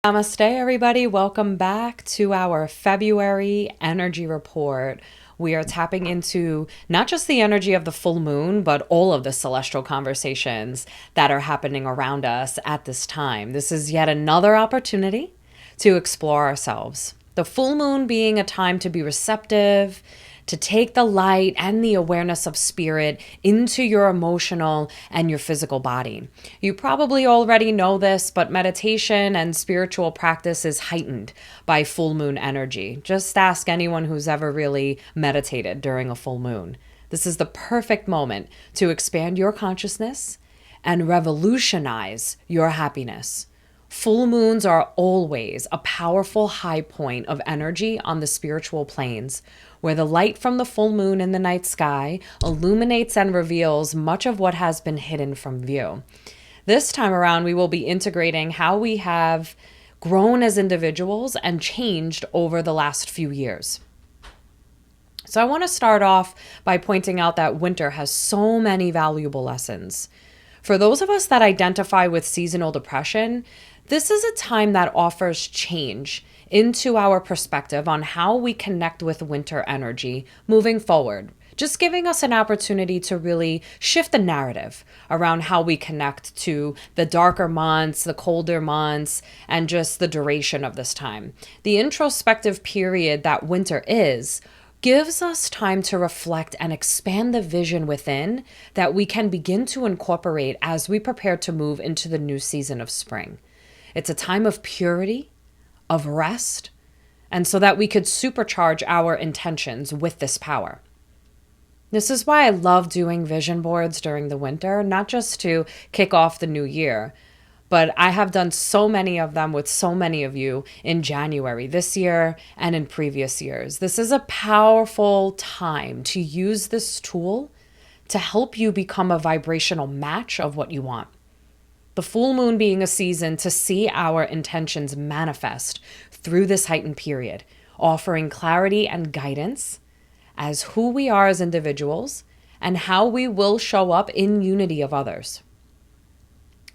Namaste, everybody. Welcome back to our February energy report. We are tapping into not just the energy of the full moon, but all of the celestial conversations that are happening around us at this time. This is yet another opportunity to explore ourselves. The full moon being a time to be receptive, to take the light and the awareness of spirit into your emotional and your physical body. You probably already know this, but meditation and spiritual practice is heightened by full moon energy. Just ask anyone who's ever really meditated during a full moon. This is the perfect moment to expand your consciousness and revolutionize your happiness. Full moons are always a powerful high point of energy on the spiritual planes, where the light from the full moon in the night sky illuminates and reveals much of what has been hidden from view. This time around, we will be integrating how we have grown as individuals and changed over the last few years. So I want to start off by pointing out that winter has so many valuable lessons. For those of us that identify with seasonal depression, this is a time that offers change into our perspective on how we connect with winter energy moving forward, just giving us an opportunity to really shift the narrative around how we connect to the darker months, the colder months, and just the duration of this time. The introspective period that winter is gives us time to reflect and expand the vision within that we can begin to incorporate as we prepare to move into the new season of spring. It's a time of purity, of rest, and so that we could supercharge our intentions with this power. This is why I love doing vision boards during the winter, not just to kick off the new year, but I have done so many of them with so many of you in January this year and in previous years. This is a powerful time to use this tool to help you become a vibrational match of what you want. The full moon being a season to see our intentions manifest through this heightened period, offering clarity and guidance as who we are as individuals and how we will show up in unity of others.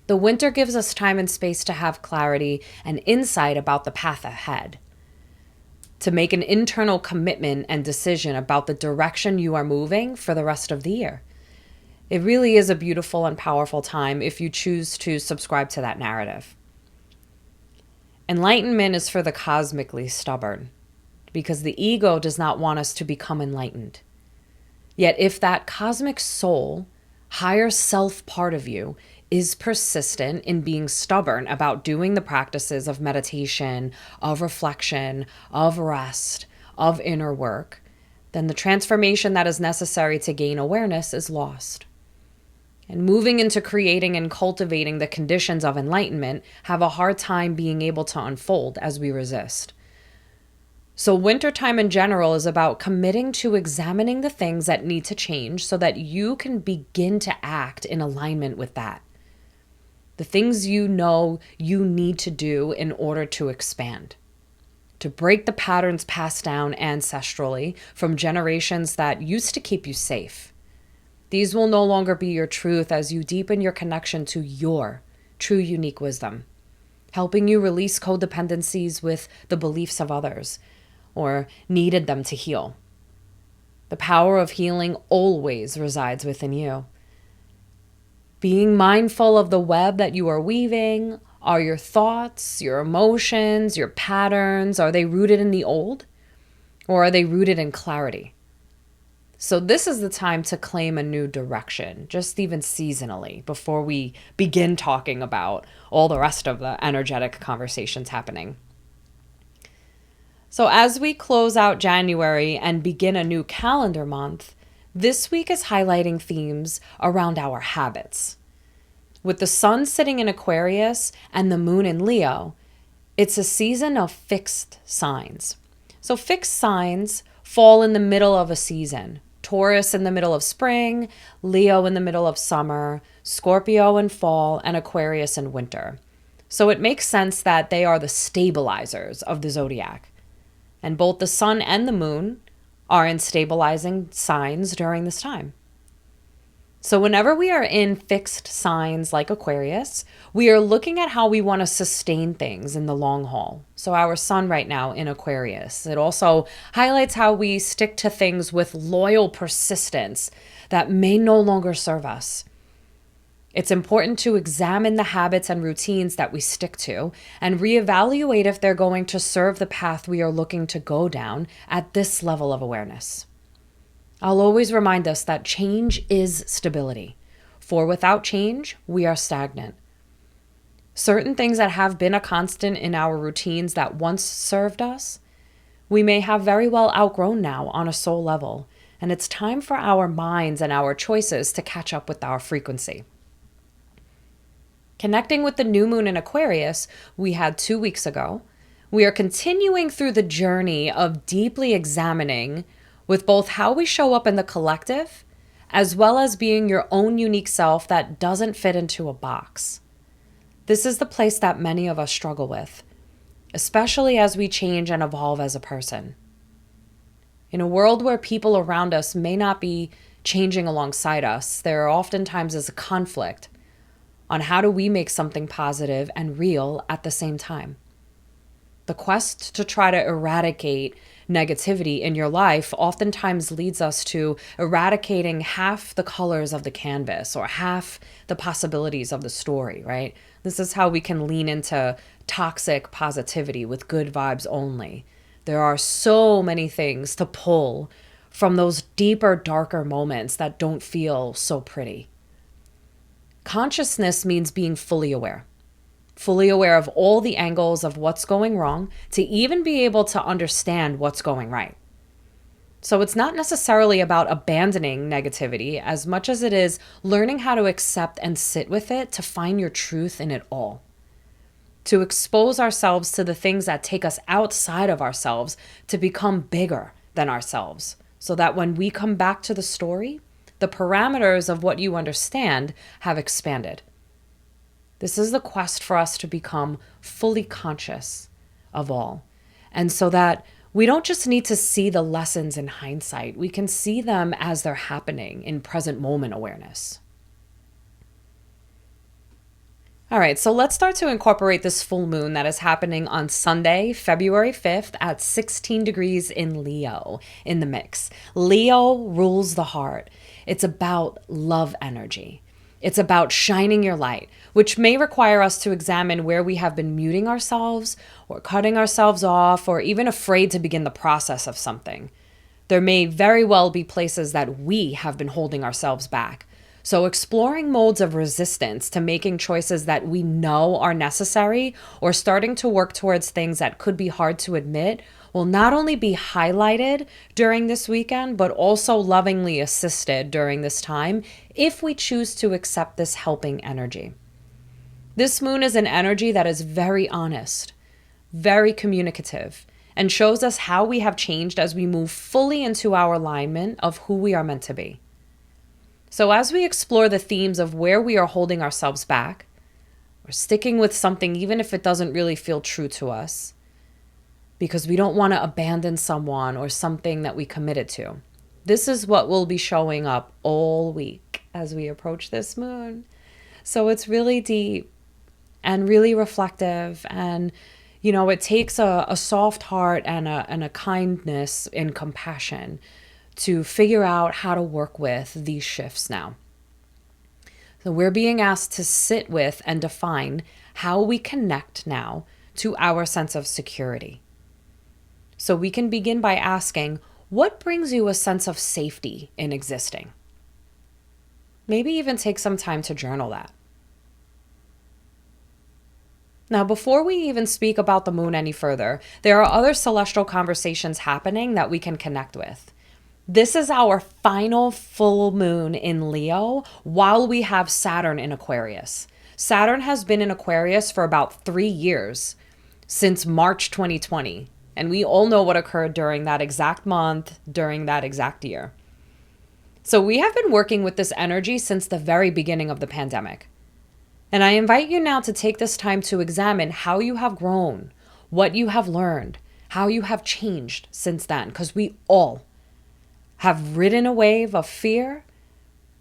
The winter gives us time and space to have clarity and insight about the path ahead, to make an internal commitment and decision about the direction you are moving for the rest of the year. It really is a beautiful and powerful time if you choose to subscribe to that narrative. Enlightenment is for the cosmically stubborn, because the ego does not want us to become enlightened. Yet if that cosmic soul, higher self part of you, is persistent in being stubborn about doing the practices of meditation, of reflection, of rest, of inner work, then the transformation that is necessary to gain awareness is lost. And moving into creating and cultivating the conditions of enlightenment have a hard time being able to unfold as we resist. So wintertime in general is about committing to examining the things that need to change so that you can begin to act in alignment with that. The things you know you need to do in order to expand. To break the patterns passed down ancestrally from generations that used to keep you safe. These will no longer be your truth as you deepen your connection to your true unique wisdom, helping you release codependencies with the beliefs of others or needed them to heal. The power of healing always resides within you. Being mindful of the web that you are weaving, are your thoughts, your emotions, your patterns, are they rooted in the old or are they rooted in clarity? So this is the time to claim a new direction, just even seasonally, before we begin talking about all the rest of the energetic conversations happening. So as we close out January and begin a new calendar month, this week is highlighting themes around our habits. With the sun sitting in Aquarius and the moon in Leo, it's a season of fixed signs. So fixed signs fall in the middle of a season. Taurus in the middle of spring, Leo in the middle of summer, Scorpio in fall, and Aquarius in winter. So it makes sense that they are the stabilizers of the zodiac. And both the sun and the moon are in stabilizing signs during this time. So, whenever we are in fixed signs like Aquarius, we are looking at how we want to sustain things in the long haul. So, our sun right now in Aquarius, it also highlights how we stick to things with loyal persistence that may no longer serve us. It's important to examine the habits and routines that we stick to and reevaluate if they're going to serve the path we are looking to go down at this level of awareness. I'll always remind us that change is stability, for without change, we are stagnant. Certain things that have been a constant in our routines that once served us, we may have very well outgrown now on a soul level, and it's time for our minds and our choices to catch up with our frequency. Connecting with the new moon in Aquarius we had 2 weeks ago, we are continuing through the journey of deeply examining with both how we show up in the collective, as well as being your own unique self that doesn't fit into a box. This is the place that many of us struggle with, especially as we change and evolve as a person. In a world where people around us may not be changing alongside us, there oftentimes is a conflict on how do we make something positive and real at the same time. The quest to try to eradicate negativity in your life oftentimes leads us to eradicating half the colors of the canvas or half the possibilities of the story, right? This is how we can lean into toxic positivity with good vibes only. There are so many things to pull from those deeper, darker moments that don't feel so pretty. Consciousness means being fully aware of all the angles of what's going wrong to even be able to understand what's going right. So it's not necessarily about abandoning negativity as much as it is learning how to accept and sit with it to find your truth in it all. To expose ourselves to the things that take us outside of ourselves to become bigger than ourselves, so that when we come back to the story, the parameters of what you understand have expanded. This is the quest for us to become fully conscious of all. And so that we don't just need to see the lessons in hindsight, we can see them as they're happening in present moment awareness. All right, so let's start to incorporate this full moon that is happening on Sunday, February 5th at 16 degrees in Leo in the mix. Leo rules the heart. It's about love energy. It's about shining your light, which may require us to examine where we have been muting ourselves or cutting ourselves off or even afraid to begin the process of something. There may very well be places that we have been holding ourselves back. So exploring modes of resistance to making choices that we know are necessary or starting to work towards things that could be hard to admit will not only be highlighted during this weekend, but also lovingly assisted during this time if we choose to accept this helping energy. This moon is an energy that is very honest, very communicative, and shows us how we have changed as we move fully into our alignment of who we are meant to be. So as we explore the themes of where we are holding ourselves back, or sticking with something even if it doesn't really feel true to us, because we don't want to abandon someone or something that we committed to. This is what will be showing up all week as we approach this moon. So it's really deep and really reflective, and it takes a soft heart and a kindness and compassion to figure out how to work with these shifts now. So we're being asked to sit with and define how we connect now to our sense of security. So we can begin by asking, what brings you a sense of safety in existing? Maybe even take some time to journal that. Now, before we even speak about the moon any further, there are other celestial conversations happening that we can connect with. This is our final full moon in Leo while we have Saturn in Aquarius. Saturn has been in Aquarius for about 3 years, since March 2020. And we all know what occurred during that exact month, during that exact year. So we have been working with this energy since the very beginning of the pandemic. And I invite you now to take this time to examine how you have grown, what you have learned, how you have changed since then, because we all have ridden a wave of fear,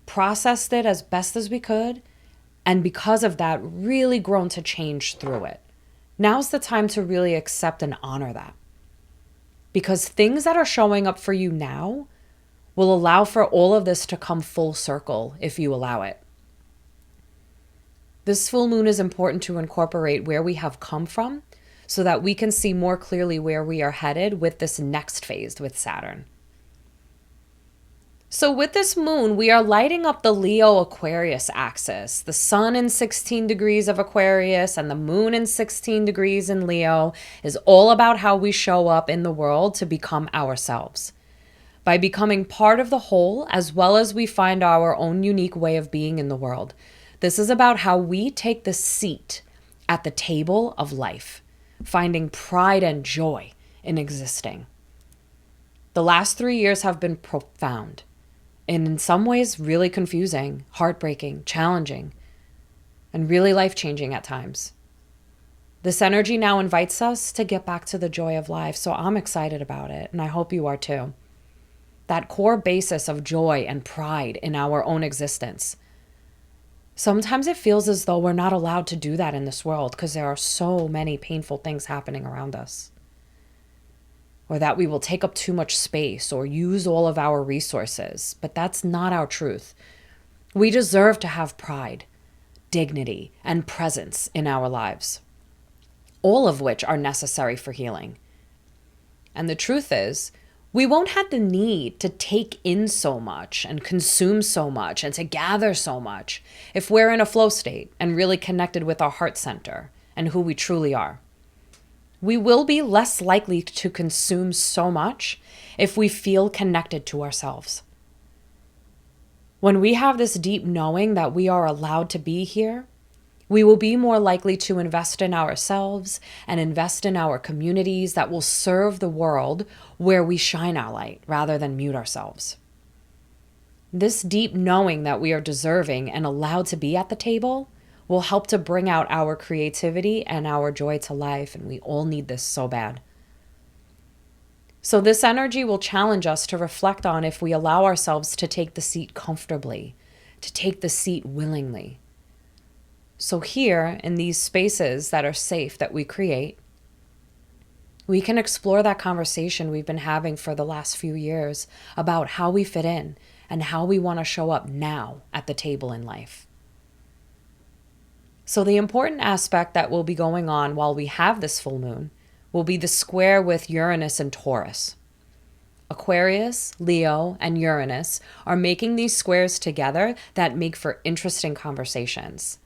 processed it as best as we could, and because of that, really grown to change through it. Now's the time to really accept and honor that. Because things that are showing up for you now will allow for all of this to come full circle if you allow it. This full moon is important to incorporate where we have come from so that we can see more clearly where we are headed with this next phase with Saturn. So with this moon, we are lighting up the Leo-Aquarius axis. The sun in 16 degrees of Aquarius and the moon in 16 degrees in Leo is all about how we show up in the world to become ourselves. By becoming part of the whole, as well as we find our own unique way of being in the world. This is about how we take the seat at the table of life, finding pride and joy in existing. The last 3 years have been profound. And in some ways, really confusing, heartbreaking, challenging, and really life-changing at times. This energy now invites us to get back to the joy of life, so I'm excited about it, and I hope you are too. That core basis of joy and pride in our own existence. Sometimes it feels as though we're not allowed to do that in this world because there are so many painful things happening around us. Or that we will take up too much space or use all of our resources. But that's not our truth. We deserve to have pride, dignity, and presence in our lives, all of which are necessary for healing. And the truth is, we won't have the need to take in so much and consume so much and to gather so much if we're in a flow state and really connected with our heart center and who we truly are. We will be less likely to consume so much if we feel connected to ourselves. When we have this deep knowing that we are allowed to be here, we will be more likely to invest in ourselves and invest in our communities that will serve the world where we shine our light rather than mute ourselves. This deep knowing that we are deserving and allowed to be at the table will help to bring out our creativity and our joy to life, and we all need this so bad. So this energy will challenge us to reflect on if we allow ourselves to take the seat comfortably, to take the seat willingly. So here, in these spaces that are safe that we create, we can explore that conversation we've been having for the last few years about how we fit in and how we want to show up now at the table in life. So the important aspect that will be going on while we have this full moon will be the square with Uranus and Taurus. Aquarius, Leo, and Uranus are making these squares together that make for interesting conversations.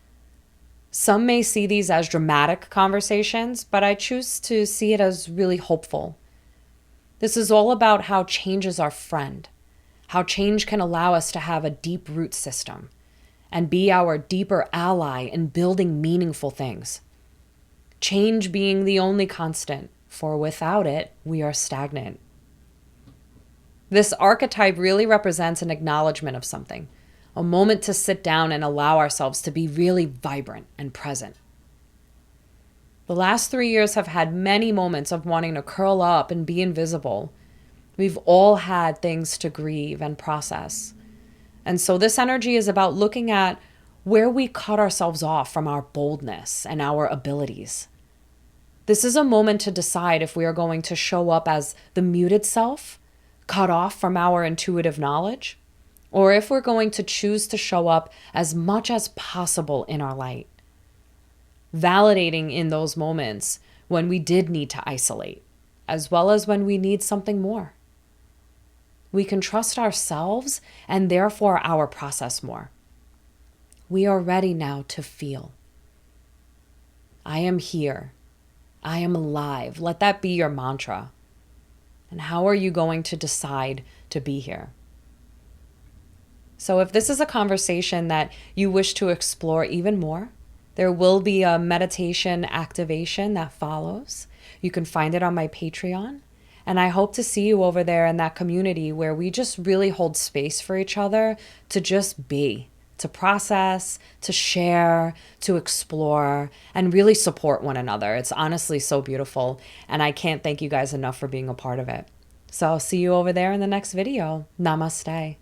Some may see these as dramatic conversations, but I choose to see it as really hopeful. This is all about how change is our friend, how change can allow us to have a deep root system and be our deeper ally in building meaningful things. Change being the only constant, for without it, we are stagnant. This archetype really represents an acknowledgement of something, a moment to sit down and allow ourselves to be really vibrant and present. The last 3 years have had many moments of wanting to curl up and be invisible. We've all had things to grieve and process. And so this energy is about looking at where we cut ourselves off from our boldness and our abilities. This is a moment to decide if we are going to show up as the muted self, cut off from our intuitive knowledge, or if we're going to choose to show up as much as possible in our light. Validating in those moments when we did need to isolate, as well as when we need something more. We can trust ourselves and therefore our process more. We are ready now to feel. I am here. I am alive. Let that be your mantra. And how are you going to decide to be here? So if this is a conversation that you wish to explore even more, there will be a meditation activation that follows. You can find it on my Patreon. And I hope to see you over there in that community where we just really hold space for each other to just be, to process, to share, to explore, and really support one another. It's honestly so beautiful. And I can't thank you guys enough for being a part of it. So I'll see you over there in the next video. Namaste.